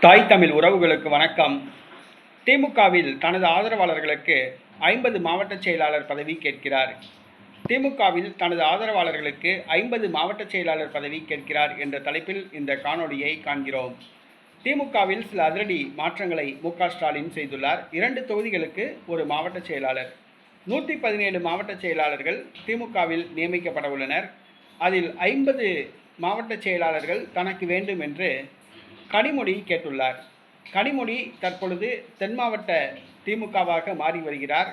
தாய் தமிழ் உறவுகளுக்கு வணக்கம். திமுகவில் தனது ஆதரவாளர்களுக்கு 50 மாவட்ட செயலாளர் பதவி கேட்கிறார். திமுகவில் தனது ஆதரவாளர்களுக்கு 50 மாவட்ட செயலாளர் பதவி கேட்கிறார் என்ற தலைப்பில் இந்த காணொளியை காண்கிறோம். திமுகவில் சில அதிரடி மாற்றங்களை மு.க.ஸ்டாலின் செய்துள்ளார். 2 தொகுதிகளுக்கு ஒரு மாவட்ட செயலாளர், 117 மாவட்ட செயலாளர்கள் திமுகவில் நியமிக்கப்பட உள்ளனர். அதில் 50 மாவட்ட செயலாளர்கள் தனக்கு வேண்டும் என்று கனிமொழி கேட்டுள்ளார். கனிமொழி தற்பொழுது தென் மாவட்ட திமுகவாக மாறி வருகிறார்.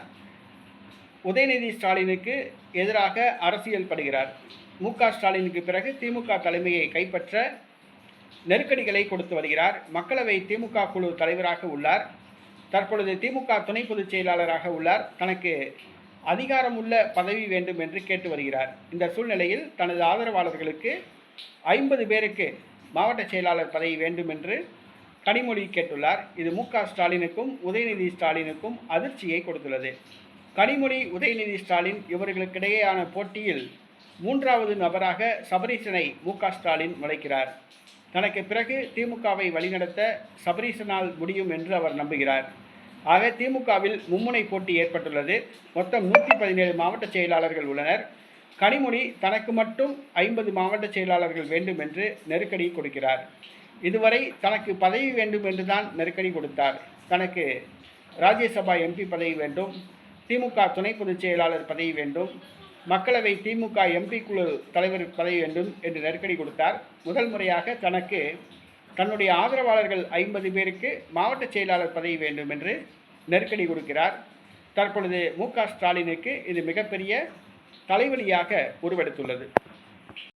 உதயநிதி ஸ்டாலினுக்கு எதிராக அரசியல் படுகிறார். மு.க.ஸ்டாலினுக்கு பிறகு திமுக தலைமையை கைப்பற்ற நெருக்கடிகளை கொடுத்து வருகிறார். மக்களவை திமுக குழு தலைவராக உள்ளார். தற்பொழுது திமுக துணை பொதுச் செயலாளராக உள்ளார். தனக்கு அதிகாரமுள்ள பதவி வேண்டும் என்று கேட்டு வருகிறார். இந்த சூழ்நிலையில் தனது ஆதரவாளர்களுக்கு 50 பேருக்கு மாவட்ட செயலாளர் பதவி வேண்டும் என்று கனிமொழி கேட்டுள்ளார். இது மு.க.ஸ்டாலினுக்கும் உதயநிதி ஸ்டாலினுக்கும் அதிர்ச்சியை கொடுத்துள்ளது. கனிமொழி, உதயநிதி ஸ்டாலின் இவர்களுக்கிடையேயான போட்டியில் 3வது நபராக சபரீசனை மு.க.ஸ்டாலின் நுழைக்கிறார். தனக்கு பிறகு திமுகவை வழிநடத்த சபரீசனால் முடியும் என்று அவர் நம்புகிறார். ஆக திமுகவில் மும்முனை போட்டி ஏற்பட்டுள்ளது. மொத்தம் 117 மாவட்ட செயலாளர்கள் உள்ளனர். கனிமொழி தனக்கு மட்டும் 50 மாவட்ட செயலாளர்கள் வேண்டும் என்று நெருக்கடி கொடுக்கிறார். இதுவரை தனக்கு பதவி வேண்டும் என்று தான் நெருக்கடி கொடுத்தார். தனக்கு ராஜ்யசபா எம்பி பதவி வேண்டும், திமுக துணை பொதுச் செயலாளர் பதவி வேண்டும், மக்களவை திமுக எம்பி குழு தலைவர் பதவி வேண்டும் என்று நெருக்கடி கொடுத்தார். முதல் முறையாக தனக்கு தன்னுடைய ஆதரவாளர்கள் 50 பேருக்கு மாவட்ட செயலாளர் பதவி வேண்டும் என்று நெருக்கடி கொடுக்கிறார். தற்பொழுது மு.க.ஸ்டாலினுக்கு இது மிகப்பெரிய தலைவலியாக உருவெடுத்துள்ளது.